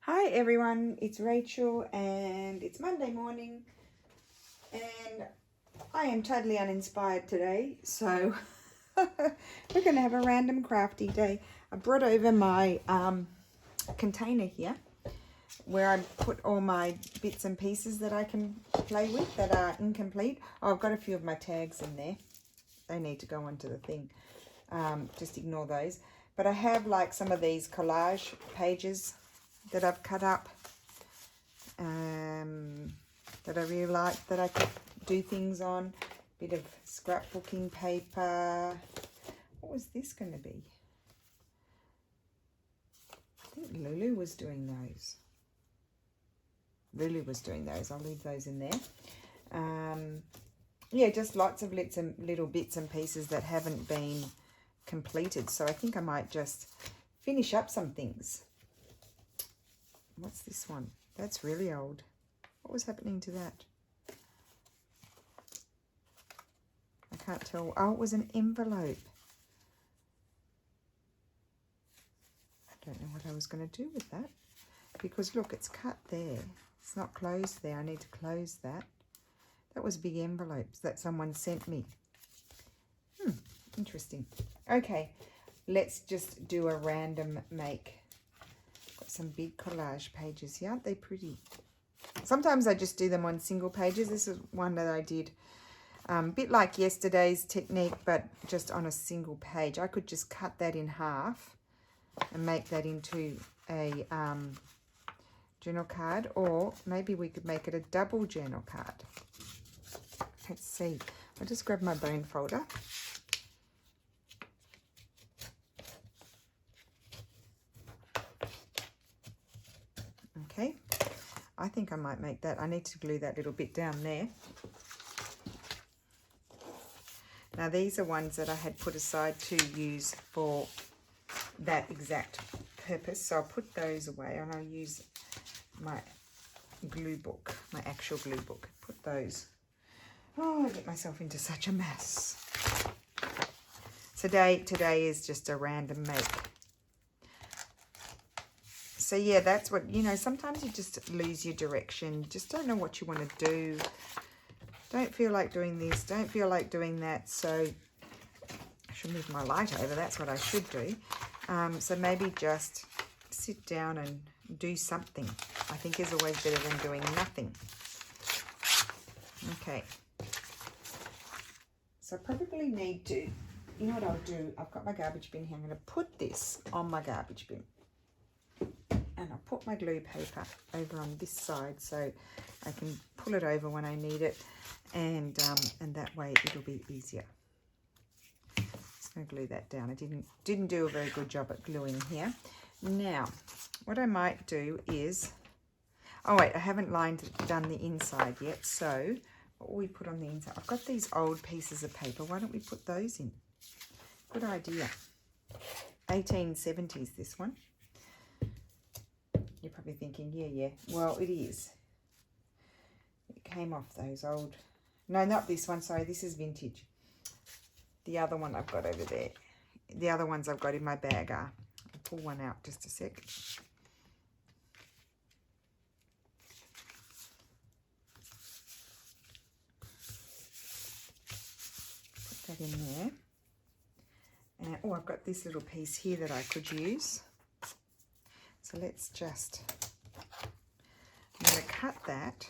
Hi everyone, it's Rachel and it's Monday morning and I am totally uninspired today, so we're going to have a random crafty day. I brought over my container here where I put all my bits and pieces that I can play with that are incomplete. Oh, I've got a few of my tags in there. They need to go onto the thing. Just ignore those. But I have like some of these collage pages that I've cut up that I really like, that I could do things on. Bit of scrapbooking paper. What was this going to be? I think Lulu was doing those. I'll leave those in there. Yeah, just lots of little bits and pieces that haven't been completed. So I think I might just finish up some things. What's this one? That's really old. What was happening to that? I can't tell. Oh, it was an envelope. I don't know what I was going to do with that. Because look, it's cut there. It's not closed there. I need to close that. That was big envelopes that someone sent me. Interesting. Okay, let's just do a random make. Got some big collage pages here. Aren't they pretty? Sometimes I just do them on single pages. This is one that I did a bit like yesterday's technique, but just on a single page. I could just cut that in half and make that into a journal card, or maybe we could make it a double journal card. Let's see. I'll just grab my bone folder. Okay, I think I might make that. I need to glue that little bit down there. Now these are ones that I had put aside to use for that exact purpose. So I'll put those away and I'll use my glue book, my actual glue book. Put those. Oh, I get myself into such a mess. Today is just a random make. So yeah, that's what, you know, sometimes you just lose your direction. You just don't know what you want to do. Don't feel like doing this. Don't feel like doing that. So I should move my light over. That's what I should do. So maybe just sit down and do something. I think is always better than doing nothing. Okay. So I probably need to, you know what I'll do? I've got my garbage bin here. I'm going to put this on my garbage bin. And I'll put my glue paper over on this side so I can pull it over when I need it, and that way it'll be easier. Just going to glue that down. I didn't do a very good job at gluing here. Now, what I might do is, oh wait, I haven't done the inside yet. So what will we put on the inside? I've got these old pieces of paper. Why don't we put those in? Good idea. 1870s, this one. You're probably thinking, yeah. Well, it is. It came off those old... No, not this one. Sorry, this is vintage. The other one I've got over there. The other ones I've got in my bag are... I'll pull one out just a sec. Put that in there. And, oh, I've got this little piece here that I could use. So let's just, I'm going to cut that.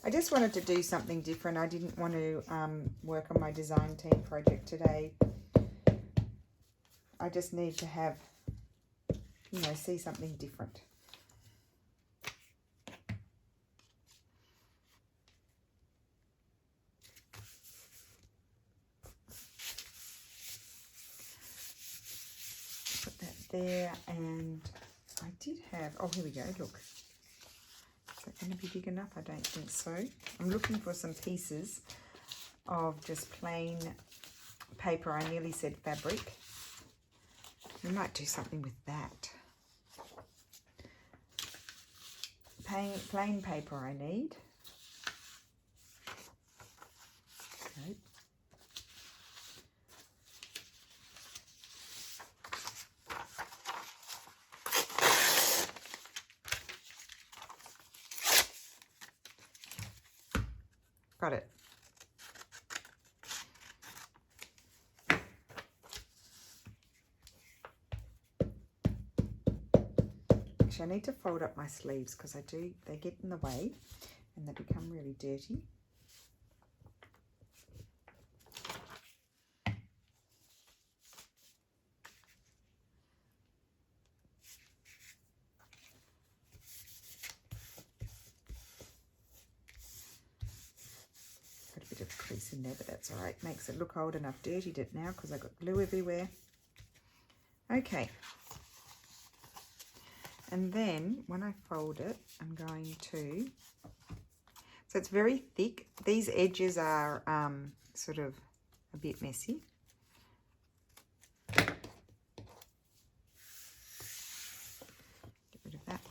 I just wanted to do something different. I didn't want to work on my design team project today. I just need to have, you know, see something different. There, and I did have, oh, here we go, look. Is that going to be big enough? I don't think so. I'm looking for some pieces of just plain paper. I nearly said fabric. We might do something with that. Plain paper I need. Okay. got it. Actually, I need to fold up my sleeves because they get in the way and they become really dirty. Got a bit of crease in there, but that's all right. Makes it look old, and I've dirtied it now because I've got glue everywhere. Okay. And then when I fold it, I'm going to, so it's very thick. These edges are sort of a bit messy. Get rid of that.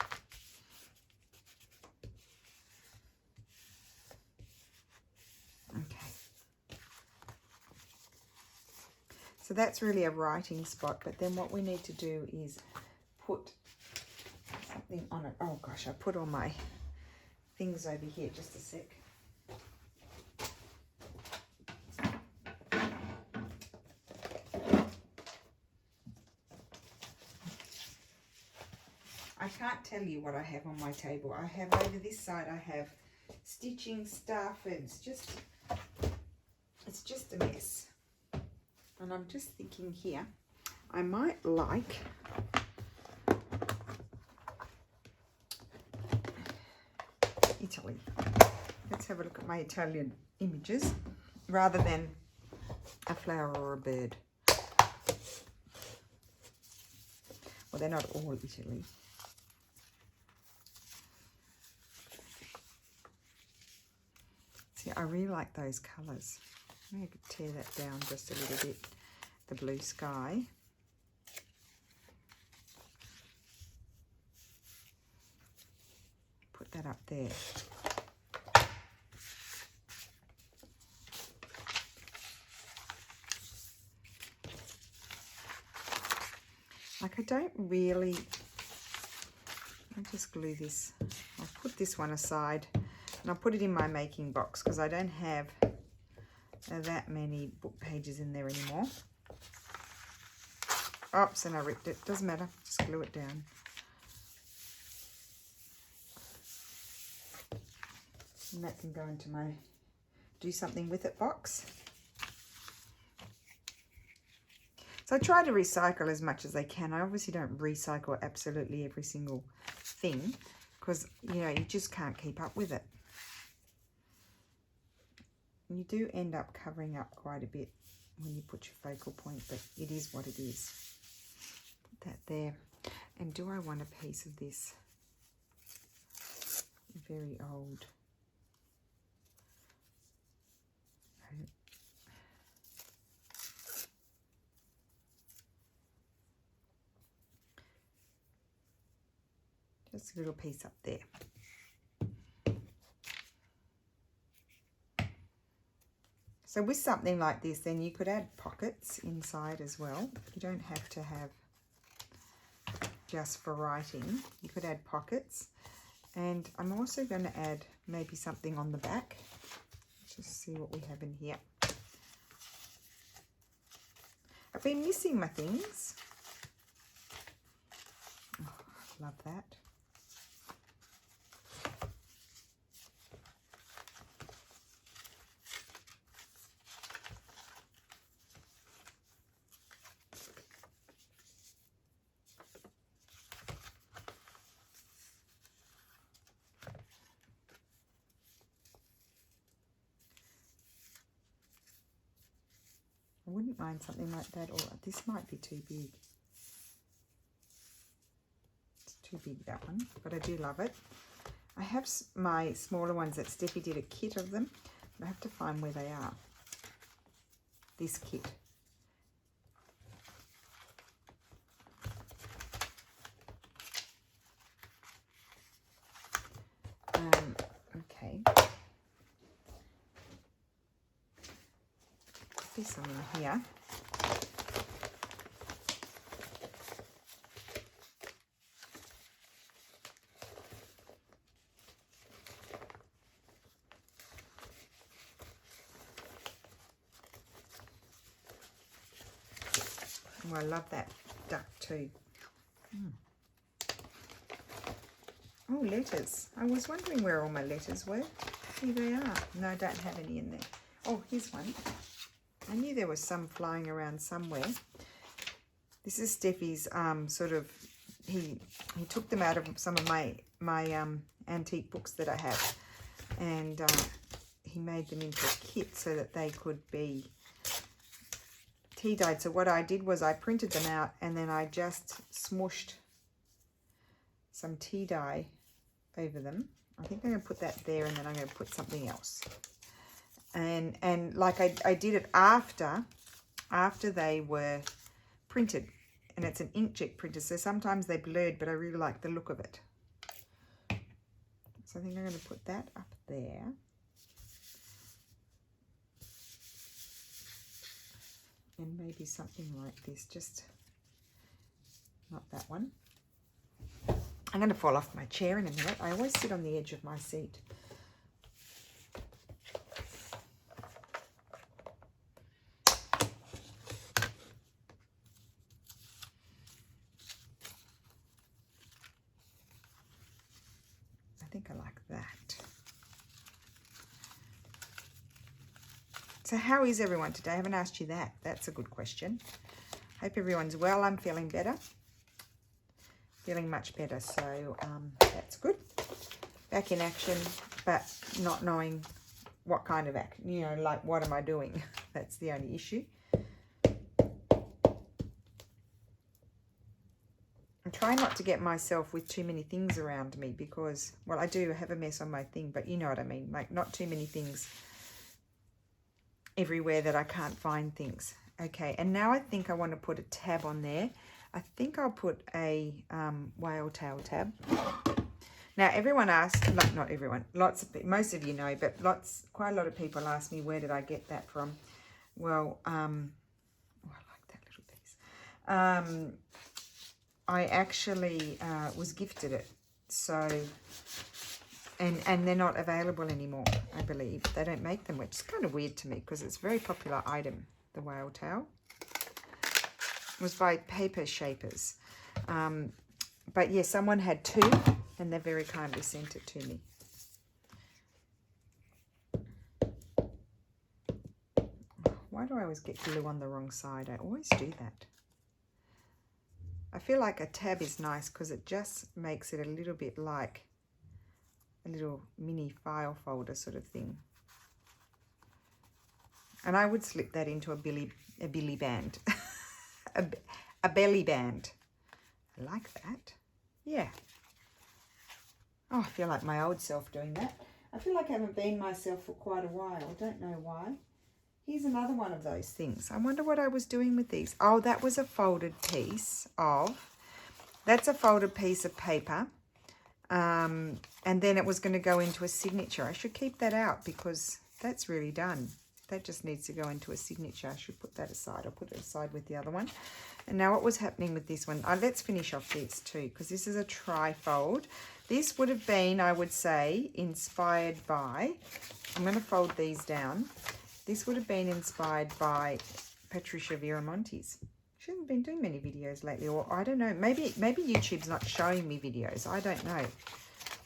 Okay. So that's really a writing spot, but then what we need to do is put something on it. Oh gosh, I put all my things over here. Just a sec. I can't tell you what I have on my table. I have over this side, I have stitching stuff, and it's just a mess. And I'm just thinking here, I might like Italy. Let's have a look at my Italian images rather than a flower or a bird. Well, they're not all Italy. See, I really like those colours. Maybe I could tear that down just a little bit. The blue sky. Put that up there. Like, I don't really, I'll just glue this. I'll put this one aside and I'll put it in my making box because I don't have that many book pages in there anymore. Oops, and I ripped it. Doesn't matter, just glue it down. And that can go into my do something with it box. So I try to recycle as much as I can. I obviously don't recycle absolutely every single thing because, you know, you just can't keep up with it. You do end up covering up quite a bit when you put your focal point, but it is what it is. Put that there. And do I want a piece of this very old? Just a little piece up there. So with something like this, then you could add pockets inside as well. You don't have to have just for writing. You could add pockets. And I'm also going to add maybe something on the back. Let's just see what we have in here. I've been missing my things. Oh, love that. I wouldn't mind something like that, or this might be too big. It's too big, that one, but I do love it. I have my smaller ones that Steffi did a kit of them, but I have to find where they are. This kit. Okay. Put this one in here. Oh, I love that duck too. Oh, letters. I was wondering where all my letters were. Here they are. No, I don't have any in there. Oh, here's one. I knew there was some flying around somewhere. This is Steffi's sort of, he took them out of some of my antique books that I have, and he made them into a kit so that they could be tea dyed. So what I did was I printed them out and then I just smooshed some tea dye over them. I think I'm going to put that there, and then I'm going to put something else. And like I did it after they were printed, and it's an inkjet printer, so sometimes they're blurred, but I really like the look of it. So I think I'm going to put that up there. And maybe something like this, just not that one. I'm going to fall off my chair in a minute. I always sit on the edge of my seat. I think I like that. So how is everyone today? I haven't asked you that. That's a good question. Hope everyone's well. I'm feeling better. Feeling much better, so that's good. Back in action, but not knowing what kind of action, you know, like what am I doing? That's the only issue. I'm trying not to get myself with too many things around me because, well, I do have a mess on my thing, but you know what I mean, like not too many things everywhere that I can't find things. Okay, and now I think I want to put a tab on there. I think I'll put a whale tail tab. Now, everyone asked, not everyone, lots of people, most of you know, but quite a lot of people ask me, where did I get that from? Well, oh, I like that little piece. I actually was gifted it, so, and they're not available anymore, I believe. They don't make them, which is kind of weird to me because it's a very popular item, the whale tail. It was by Paper Shapers. But yeah, someone had two and they very kindly sent it to me. Why do I always get glue on the wrong side? I always do that. I feel like a tab is nice because it just makes it a little bit like a little mini file folder sort of thing. And I would slip that into a billy band. a belly band. I like that. Yeah. Oh, I feel like my old self doing that. I feel like I haven't been myself for quite a while. I don't know why. Here's another one of those things. I wonder what I was doing with these. Oh, that was a folded piece of, that's a folded piece of paper. And then it was going to go into a signature. I should keep that out because that's really done. That just needs to go into a signature. I should put that aside. I'll put it aside with the other one. And now what was happening with this one? Let's finish off these two because this is a trifold. This would have been, I would say, inspired by, I'm going to fold these down. This would have been inspired by Patricia Viramontes. She hasn't been doing many videos lately, or I don't know. Maybe YouTube's not showing me videos. I don't know.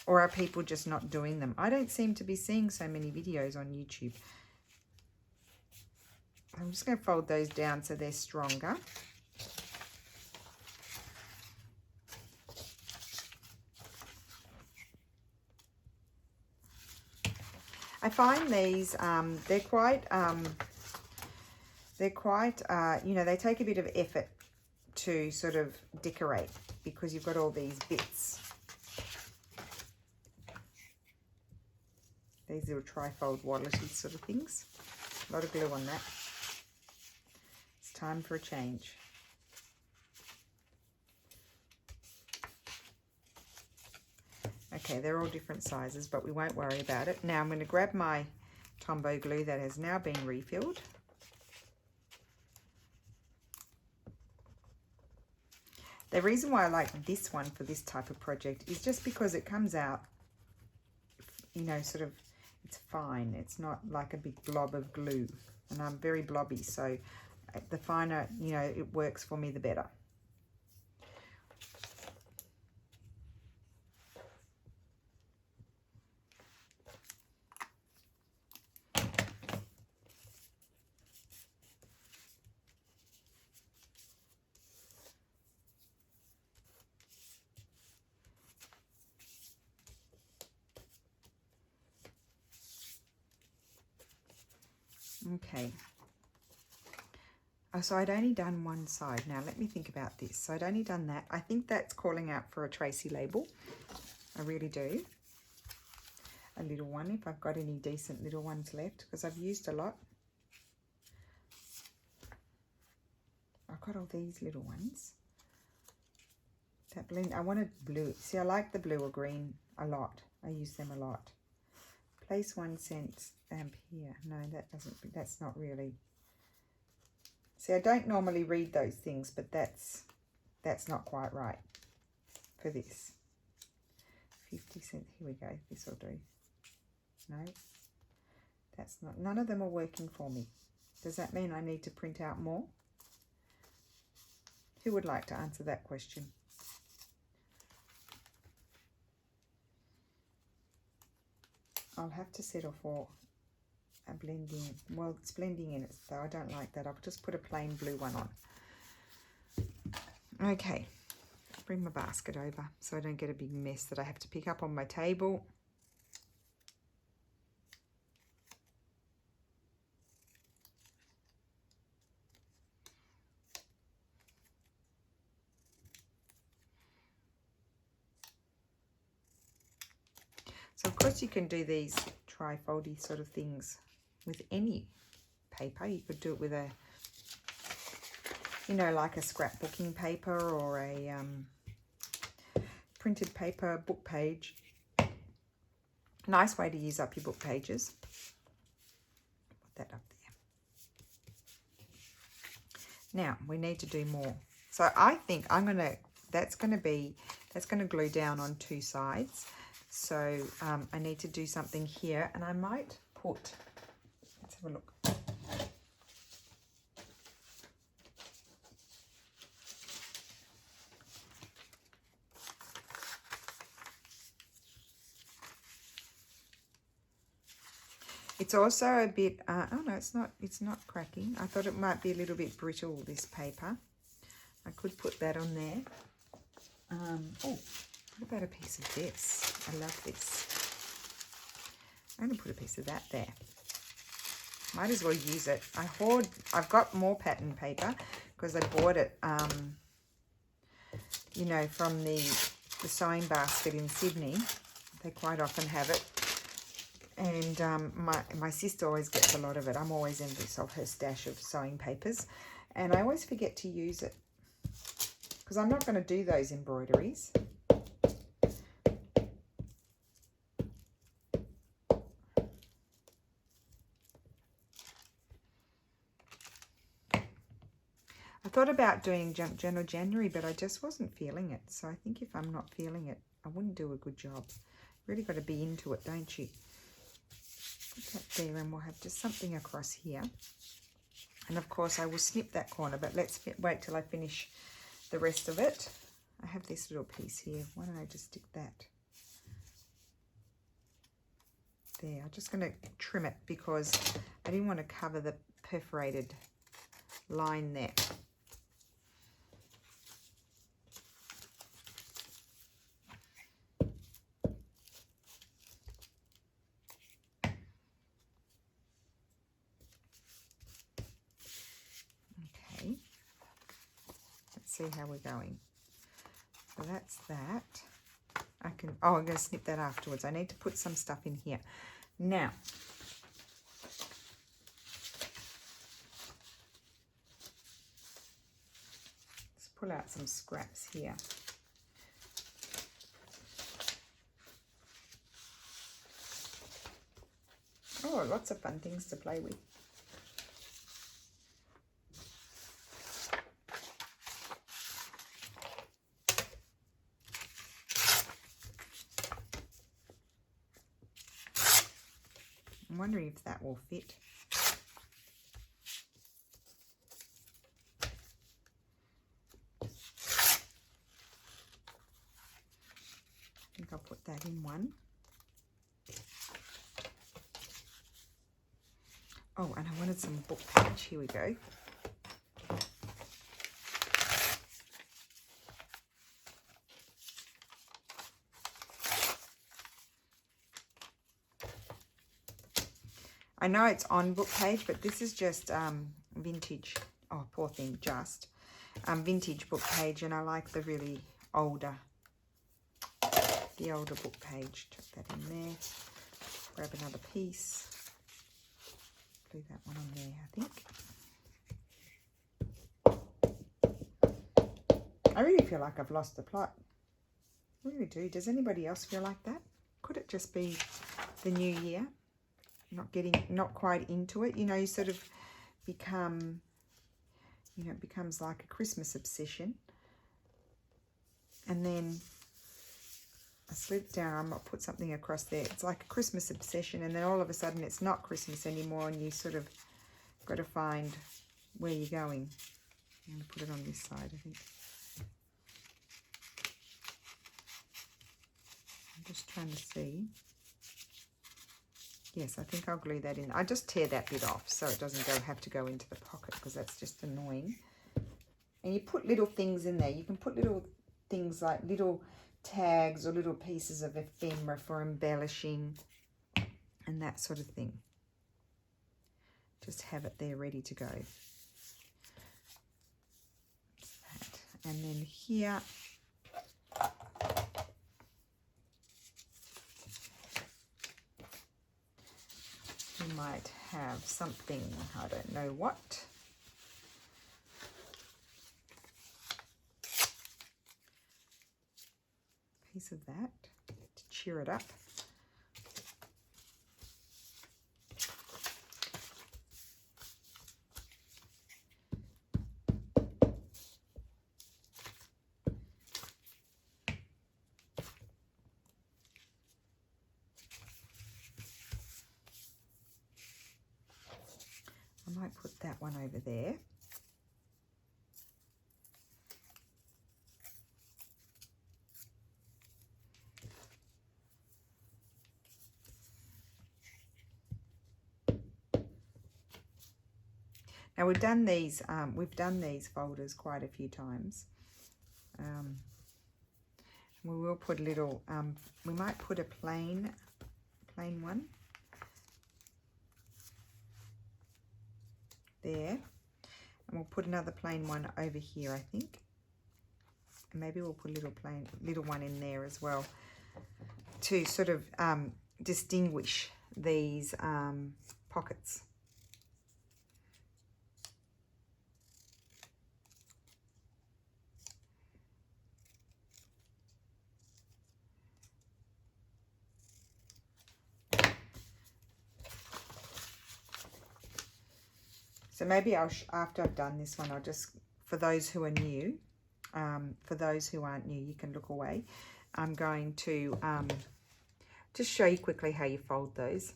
Or are people just not doing them? I don't seem to be seeing so many videos on YouTube. I'm just going to fold those down so they're stronger. I find these, they're quite, you know, they take a bit of effort to sort of decorate because you've got all these bits. These little trifold wallety sort of things. A lot of glue on that. It's time for a change. Okay, they're all different sizes, but we won't worry about it. Now I'm going to grab my Tombow glue that has now been refilled. The reason why I like this one for this type of project is just because it comes out, you know, sort of, it's fine. It's not like a big blob of glue. And I'm very blobby, so the finer, you know, it works for me, the better. Okay. Oh, so I'd only done one side. Now let me think about this. So I'd only done that. I think that's calling out for a Tracy label. I really do. A little one, if I've got any decent little ones left, because I've used a lot. I've got all these little ones. That blend, I wanted blue. See, I like the blue or green a lot. I use them a lot. Place 1 cent stamp here. No, that doesn't, that's not really. See, I don't normally read those things, but that's not quite right for this. 50 cents, here we go, this will do. No, that's not, none of them are working for me. Does that mean I need to print out more? Who would like to answer that question? I'll have to settle for a blending. Well, it's blending in it, so I don't like that. I'll just put a plain blue one on. Okay, bring my basket over so I don't get a big mess that I have to pick up on my table. So of course you can do these trifoldy sort of things with any paper. You could do it with a, you know, like a scrapbooking paper or a printed paper book page. Nice way to use up your book pages. Put that up there. Now we need to do more. So I think I'm gonna, that's gonna glue down on 2 sides. So I need to do something here, and I might put, let's have a look. It's also a bit, oh no, it's not cracking. I thought it might be a little bit brittle, this paper. I could put that on there. Oh, what about a piece of this? I love this. I'm going to put a piece of that there. Might as well use it. I've got more pattern paper because I bought it, you know, from the sewing basket in Sydney. They quite often have it. And my sister always gets a lot of it. I'm always envious of her stash of sewing papers. And I always forget to use it because I'm not going to do those embroideries. I thought about doing Junk Journal January, but I just wasn't feeling it. So I think if I'm not feeling it, I wouldn't do a good job. Really got to be into it, don't you? Put that there, and we'll have just something across here. And of course I will snip that corner, but let's wait till I finish the rest of it. I have this little piece here. Why don't I just stick that there? I'm just going to trim it because I didn't want to cover the perforated line there. See how we're going. So that's that. I can, oh, I'm going to snip that afterwards. I need to put some stuff in here. Now, let's pull out some scraps here. Oh, lots of fun things to play with. I'm wondering if that will fit. that in one. Oh, and I wanted some book page. Here we go. I know it's on book page, but this is just vintage. Oh, poor thing, just vintage book page, and I like the really older, book page. Chuck that in there. Grab another piece. Glue that one on there, I think. I really feel like I've lost the plot. I really do. Does anybody else feel like that? Could it just be the new year? Not quite into it. You know, you sort of become, you know, it becomes like a Christmas obsession. And then I slip down, I'll put something across there. It's like a Christmas obsession, and then all of a sudden it's not Christmas anymore, and you sort of got to find where you're going. I'm going to put it on this side, I think. I'm just trying to see. Yes, I think I'll glue that in. I just tear that bit off so it doesn't have to go into the pocket, because that's just annoying. And you put little things in there. You can put little things like little tags or little pieces of ephemera for embellishing and that sort of thing. Just have it there ready to go. And then here, you might have something, I don't know what. Piece of that to cheer it up. I might put that one over there. Now we've done these folders quite a few times. We will put a little, we might put a plain one there, and we'll put another plain one over here, I think, and maybe we'll put a little one in there as well to sort of distinguish these pockets. So maybe after I've done this one, I'll just, for those who are new, for those who aren't new, you can look away. I'm going to just show you quickly how you fold those.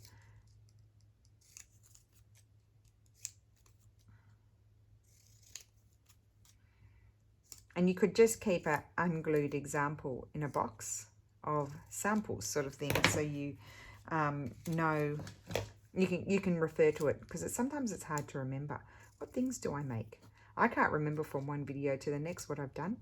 And you could just keep an unglued example in a box of samples sort of thing, so you know, you can refer to it, because sometimes it's hard to remember. What things do I make? I can't remember from one video to the next what I've done.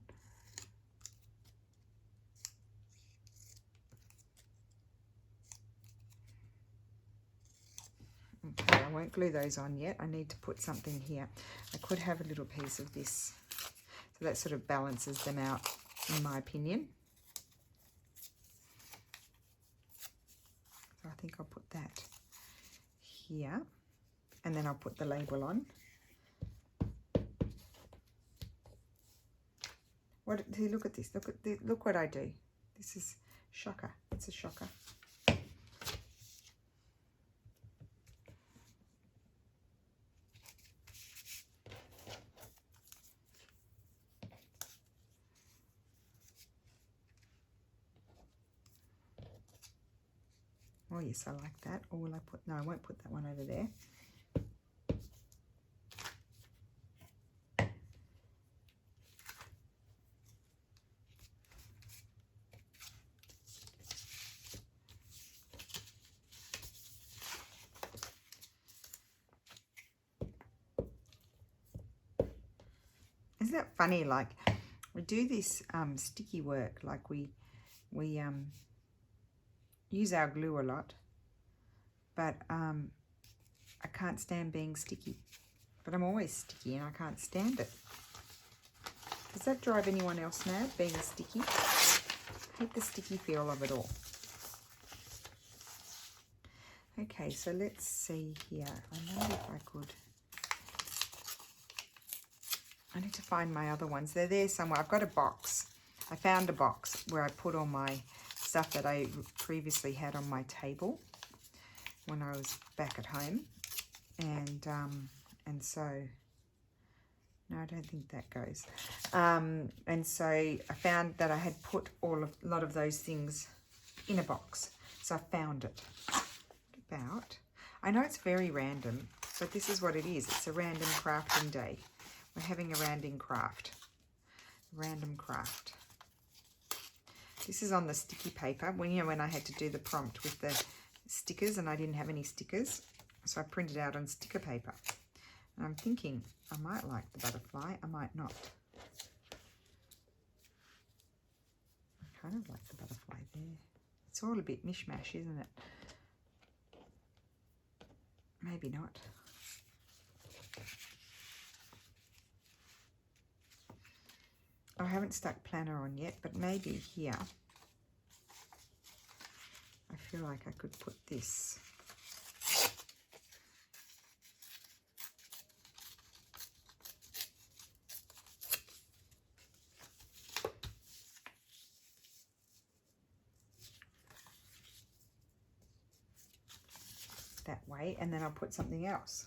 Okay, I won't glue those on yet. I need to put something here. I could have a little piece of this, so that sort of balances them out, in my opinion. So I think I'll put that here, and then I'll put the label on. Look at this. Look what I do. This is shocker. It's a shocker. Oh yes, I like that. Or will I put, no, I won't put that one over there. Isn't that funny? Like, we do this sticky work, like we use our glue a lot, but I can't stand being sticky. But I'm always sticky and I can't stand it. Does that drive anyone else mad, being sticky? I hate the sticky feel of it all. Okay, so let's see here. I wonder if I could... I need to find my other ones. They're there somewhere. I've got a box. I found a box where I put all my stuff that I previously had on my table when I was back at home. And so... No, I don't think that goes. And so I found that I had put a lot of those things in a box. So I found it. I know it's very random, but this is what it is. It's a random crafting day. We're having a random craft. This is on the sticky paper. When I had to do the prompt with the stickers and I didn't have any stickers, so I printed out on sticker paper. And I'm thinking I might like the butterfly, I might not. I kind of like the butterfly there. It's all a bit mishmash, isn't it? Maybe not. I haven't stuck planner on yet, but maybe here. I feel like I could put this. That way, and then I'll put something else.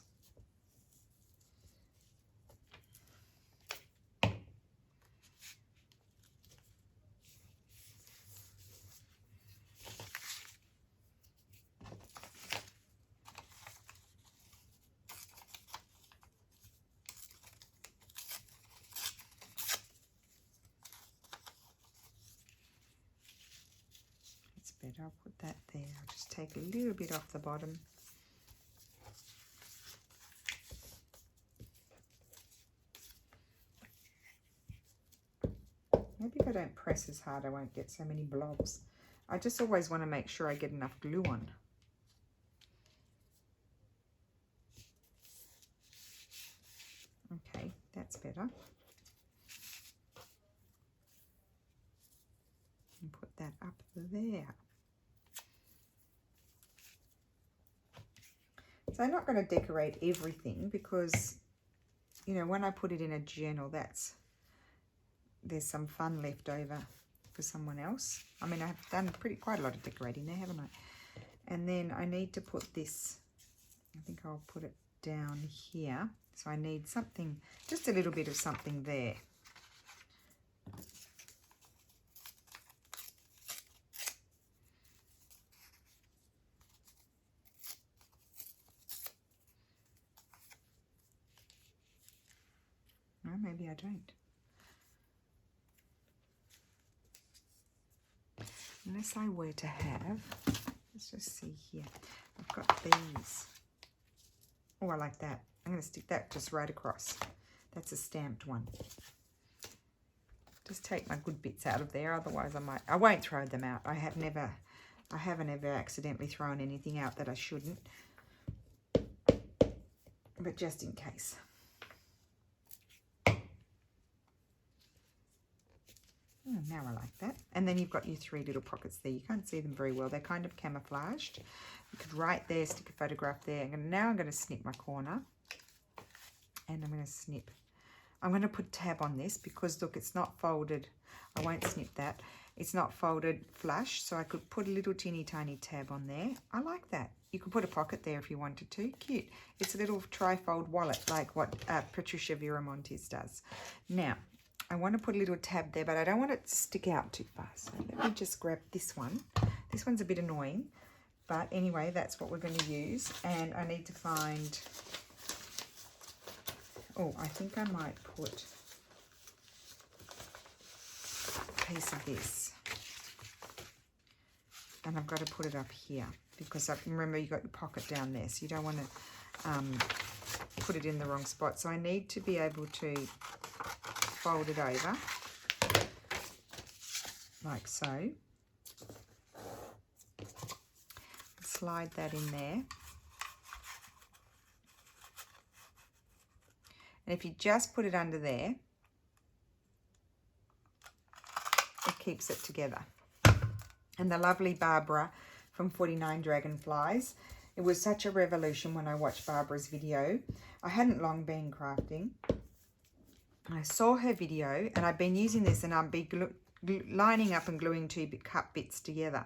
It's better, I'll put that there. I'll just take a little bit off the bottom. Maybe if I don't press as hard, I won't get so many blobs. I just always want to make sure I get enough glue on. Okay, that's better. And put that up there. So I'm not going to decorate everything because, you know, when I put it in a journal, there's some fun left over for someone else. I mean, I've done quite a lot of decorating there, haven't I? And then I need to put this, I think I'll put it down here. So I need something, just a little bit of something there. No, maybe I don't. Unless I were to have, let's just see here. I've got these. Oh, I like that. I'm going to stick that just right across. That's a stamped one. Just take my good bits out of there. Otherwise, I won't throw them out. I haven't ever accidentally thrown anything out that I shouldn't. But just in case. Now I like that. And then you've got your 3 little pockets there. You can't see them very well. They're kind of camouflaged. You could write there, stick a photograph there. Now I'm going to snip my corner. And I'm going to snip. I'm going to put a tab on this because, look, it's not folded. I won't snip that. It's not folded flush, so I could put a little teeny tiny tab on there. I like that. You could put a pocket there if you wanted to. Cute. It's a little trifold wallet like what Patricia Viramontes does. Now, I want to put a little tab there, but I don't want it to stick out too far. So let me just grab this one. This one's a bit annoying, but anyway, that's what we're going to use. And I need to find... Oh, I think I might put a piece of this. And I've got to put it up here because remember you've got your pocket down there, so you don't want to put it in the wrong spot. So I need to be able to fold it over like so. Slide that in there. And if you just put it under there, it keeps it together. And the lovely Barbara from 49 Dragonflies. It was such a revolution when I watched Barbara's video. I hadn't long been crafting. I saw her video and I've been using this, and I'd be lining up and gluing two cut bits together.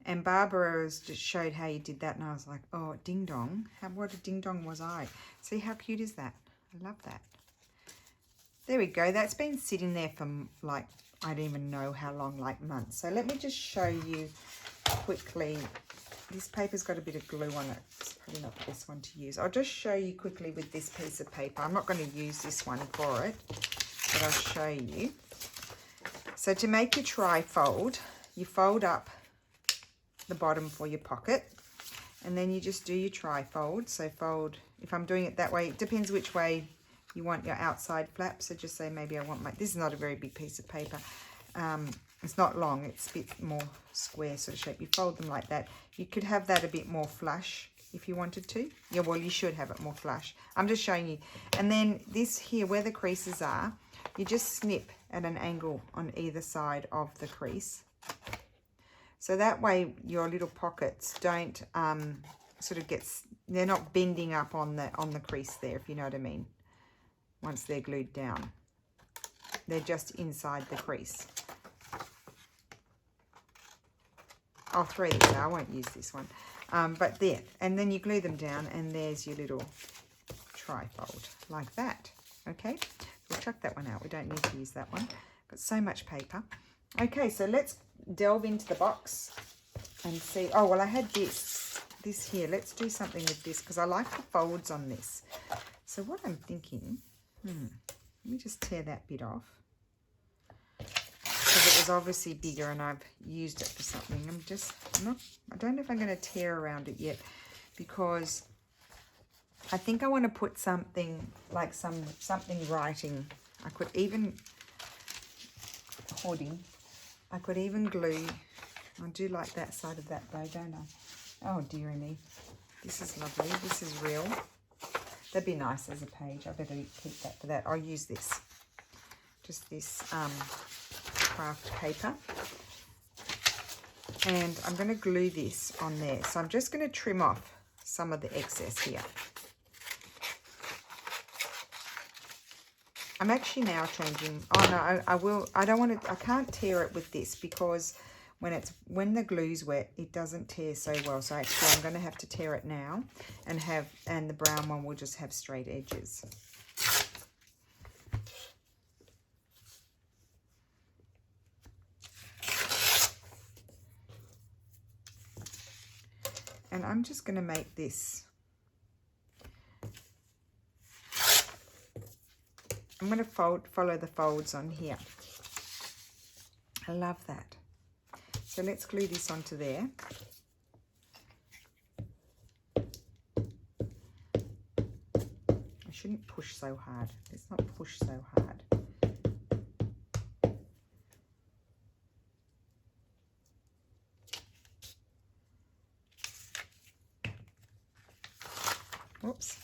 And Barbara just showed how you did that, and I was like, oh, ding dong. What a ding dong was I. See how cute is that? I love that. There we go. That's been sitting there for like, I don't even know how long, like months. So let me just show you quickly. This paper's got a bit of glue on it. It's probably not the best one to use. I'll just show you quickly with this piece of paper. I'm not going to use this one for it, but I'll show you. So to make your trifold, you fold up the bottom for your pocket, and then you just do your trifold. So fold, if I'm doing it that way, it depends which way you want your outside flap. So just say maybe I want this is not a very big piece of paper. It's not long, it's a bit more square sort of shape. You fold them like that. You could have that a bit more flush if you wanted to. Yeah, well, you should have it more flush. I'm just showing you. And then this here, where the creases are, you just snip at an angle on either side of the crease. So that way your little pockets don't sort of they're not bending up on the crease there, if you know what I mean. Once they're glued down, they're just inside the crease. I'll throw this out, I won't use this one. But there, and then you glue them down, and there's your little trifold, like that. Okay, we'll chuck that one out. We don't need to use that one. Got so much paper. Okay, so let's delve into the box and see. Oh, well, I had this here. Let's do something with this, because I like the folds on this. So what I'm thinking, let me just tear that bit off, because it was obviously bigger and I've used it for something. I don't know if I'm going to tear around it yet, because I think I want to put something like something writing. I could even hoarding. I could even glue. I do like that side of that though, don't I? Oh dearie me. This is lovely. This is real. That'd be nice as a page. I better keep that for that. I'll use this. Just this craft paper. And I'm going to glue this on there. So I'm just going to trim off some of the excess here. I'm actually now changing. Oh no, I will. I don't want to. I can't tear it with this, because when the glue's wet, it doesn't tear so well. So actually, I'm going to have to tear it now, and the brown one will just have straight edges. And I'm just going to make this. I'm going to follow the folds on here. I love that. So let's glue this onto there. I shouldn't push so hard. Let's not push so hard. Whoops.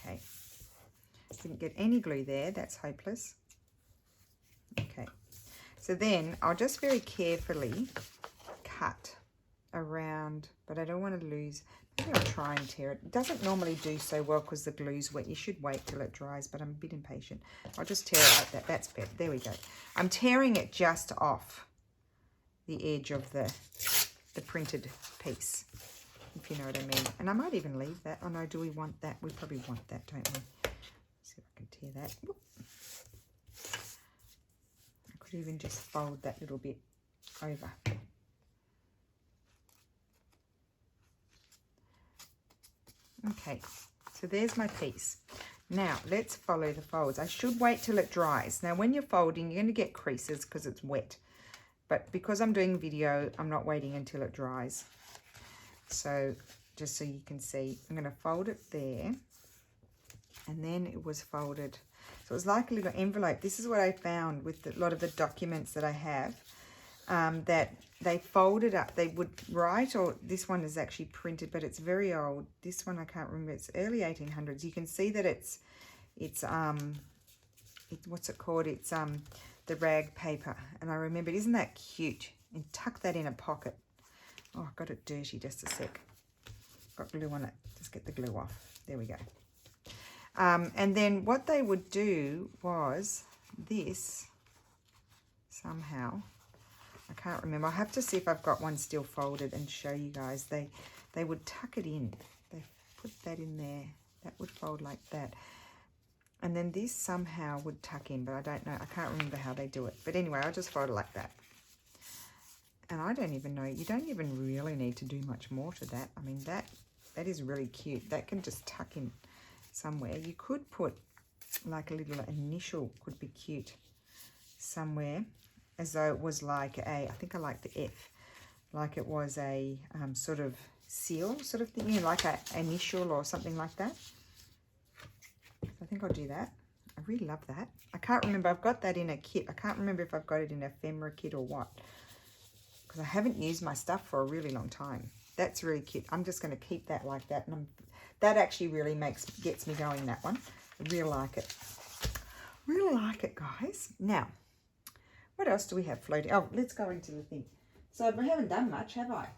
Okay, didn't get any glue there, that's hopeless. Okay, so then I'll just very carefully cut around, but I don't want to lose. Maybe I'll try and tear it. It doesn't normally do so well because the glue's wet. You should wait till it dries, but I'm a bit impatient. I'll just tear it like that. That's better. There we go. I'm tearing it just off the edge of the printed piece, if you know what I mean. And I might even leave that. Oh no, do we want that? We probably want that, don't we? Let's see if I can tear that. Whoop. I could even just fold that little bit over. Okay, so there's my piece. Now let's follow the folds. I should wait till it dries. Now when you're folding, you're going to get creases because it's wet. But because I'm doing video, I'm not waiting until it dries. So just so you can see, I'm going to fold it there. And then it was folded. So it was like a little envelope. This is what I found with a lot of the documents that I have, that they folded up. They would write, or this one is actually printed, but it's very old. This one I can't remember. It's early 1800s. You can see that it's what's it called? It's the rag paper. And I remember, isn't that cute? And tuck that in a pocket. Oh, I got it dirty. Just a sec. Got glue on it. Just get the glue off. There we go. And then what they would do was this somehow. I can't remember. I have to see if I've got one still folded and show you guys. They would tuck it in. They put that in there. That would fold like that. And then this somehow would tuck in, but I don't know. I can't remember how they do it. But anyway, I'll just fold it like that. And I don't even know. You don't even really need to do much more to that. I mean, that is really cute. That can just tuck in somewhere. You could put like a little initial, could be cute somewhere, as though it was like a, I think I like the F, like it was a sort of seal sort of thing, you know, like an initial or something like that. I think I'll do that. I really love that. I can't remember. I've got that in a kit. I can't remember if I've got it in a ephemera kit or what, because I haven't used my stuff for a really long time. That's really cute. I'm just going to keep that like that, and that actually really gets me going, that one. I really like it. Really like it, guys. Now, what else do we have floating? Oh, let's go into the thing. So we haven't done much, have I? A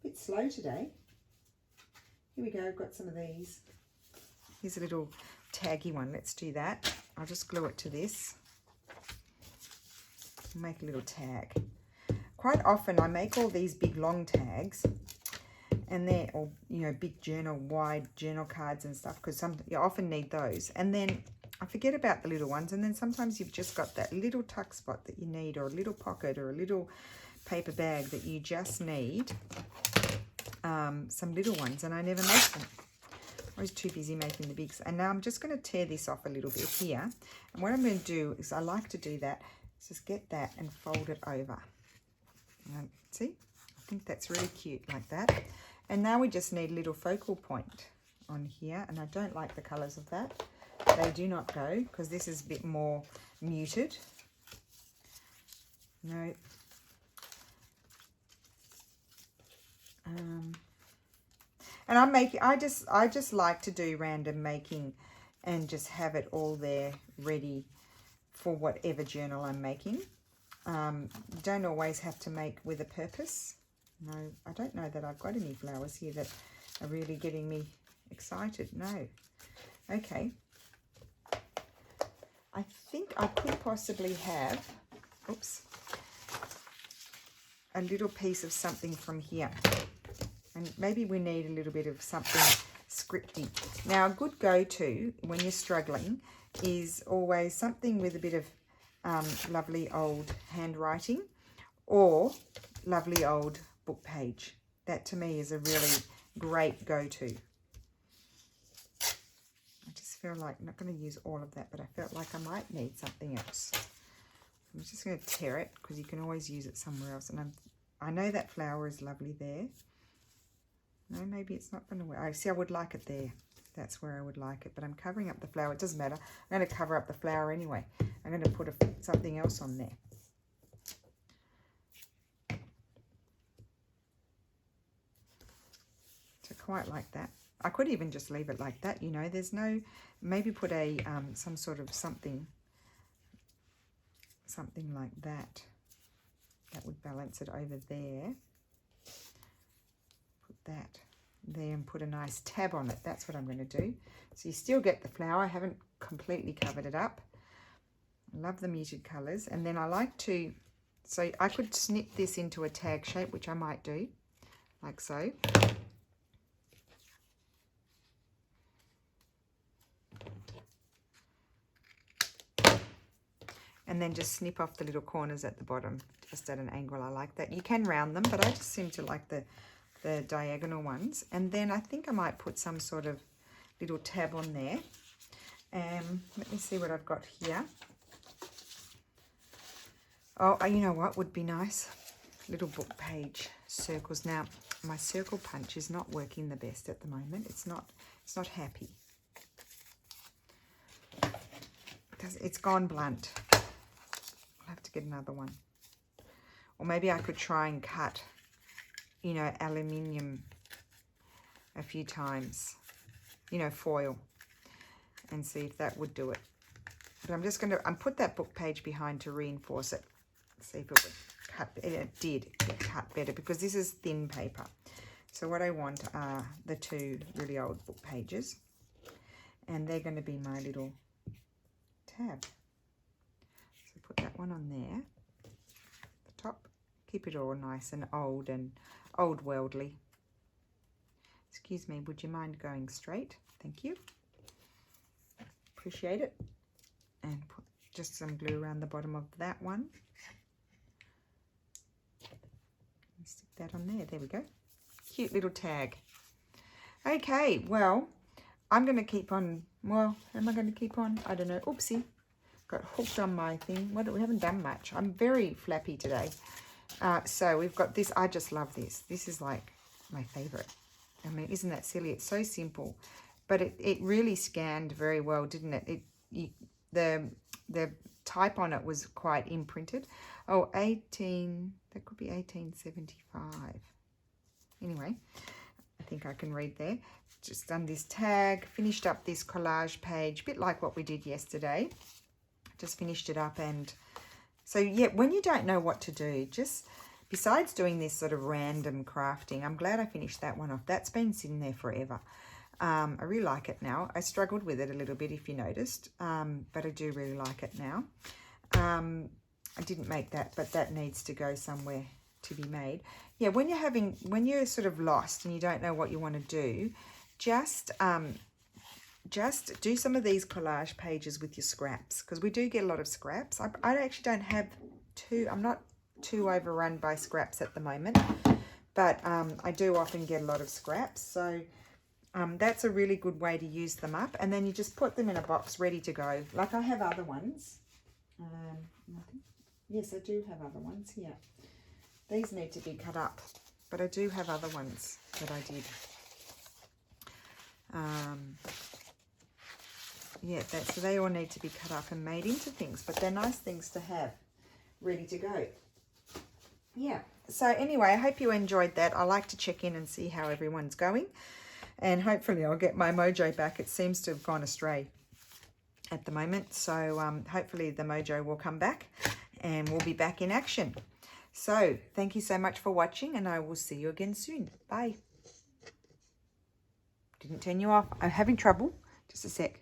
bit slow today. Here we go. I've got some of these. Here's a little taggy one. Let's do that. I'll just glue it to this. Make a little tag. Quite often I make all these big long tags, and they're all, you know, big journal, wide journal cards and stuff, because you often need those. And then I forget about the little ones, and then sometimes you've just got that little tuck spot that you need, or a little pocket, or a little paper bag that you just need some little ones, and I never make them. I was too busy making the bigs. And now I'm just going to tear this off a little bit here. And what I'm going to do is, I like to do that, is just get that and fold it over. And see? I think that's really cute like that. And now we just need a little focal point on here. And I don't like the colours of that. They do not go, because this is a bit more muted. No. And I just like to do random making and just have it all there ready for whatever journal I'm making. Don't always have to make with a purpose. No, I don't know that I've got any flowers here that are really getting me excited. No. Okay. I think I could possibly have, oops, a little piece of something from here. And maybe we need a little bit of something scripty. Now, a good go-to when you're struggling is always something with a bit of lovely old handwriting or lovely old book page. That to me is a really great go-to. I just feel like I'm not going to use all of that, but I felt like I might need something else. I'm just going to tear it, because you can always use it somewhere else. And I know that flower is lovely there. No, maybe it's not going to work. I see, I would like it there. That's where I would like it. But I'm covering up the flower. It doesn't matter. I'm going to cover up the flower anyway. I'm going to put something else on there. So quite like that. I could even just leave it like that, you know. There's no, maybe put a some sort of something like that. That would balance it over there. Put that there and put a nice tab on it. That's what I'm going to do. So you still get the flower. I haven't completely covered it up. I love the muted colours. And then I like to, so I could snip this into a tag shape, which I might do, like so. And then just snip off the little corners at the bottom, just at an angle. I like that. You can round them, but I just seem to like the diagonal ones. And then I think I might put some sort of little tab on there. Let me see what I've got here. Oh, you know what would be nice? Little book page circles. Now, my circle punch is not working the best at the moment. It's not happy. It's gone blunt. I'll have to get another one. Or maybe I could try and cut, you know, aluminium a few times. You know, foil. And see if that would do it. But I'm just going to put that book page behind to reinforce it. See if it would cut. It did get cut better because this is thin paper. So what I want are the two really old book pages. And they're going to be my little tab. So put that one on there. The top. Keep it all nice and old worldly. Excuse me, would you mind going straight? Thank you. Appreciate it. And put just some glue around the bottom of that one. Stick that on there. There we go. Cute little tag. Okay, well, I'm going to keep on. Well, am I going to keep on? I don't know. Oopsie. Got hooked on my thing. Well, we haven't done much. I'm very flappy today. So we've got this. I just love this. This is like my favorite. I mean, isn't that silly? It's so simple. But it really scanned very well, didn't it? The type on it was quite imprinted. Oh, that could be 1875. Anyway, I think I can read there. Just done this tag, finished up this collage page, a bit like what we did yesterday. Just finished it up. And so, yeah, when you don't know what to do, just besides doing this sort of random crafting, I'm glad I finished that one off. That's been sitting there forever. I really like it now. I struggled with it a little bit, if you noticed, but I do really like it now. I didn't make that, but that needs to go somewhere to be made. Yeah, when you're sort of lost and you don't know what you want to do, just do some of these collage pages with your scraps, because we do get a lot of scraps. I actually don't have I'm not too overrun by scraps at the moment, but I do often get a lot of scraps. So that's a really good way to use them up. And then you just put them in a box ready to go. Like I have other ones. Yes, I do have other ones here. These need to be cut up, but I do have other ones that I did. Yeah, so they all need to be cut up and made into things, but they're nice things to have ready to go. Yeah, so anyway, I hope you enjoyed that. I like to check in and see how everyone's going. And hopefully I'll get my mojo back. It seems to have gone astray at the moment. So hopefully the mojo will come back and we'll be back in action. So thank you so much for watching, and I will see you again soon. Bye. Didn't turn you off. I'm having trouble. Just a sec.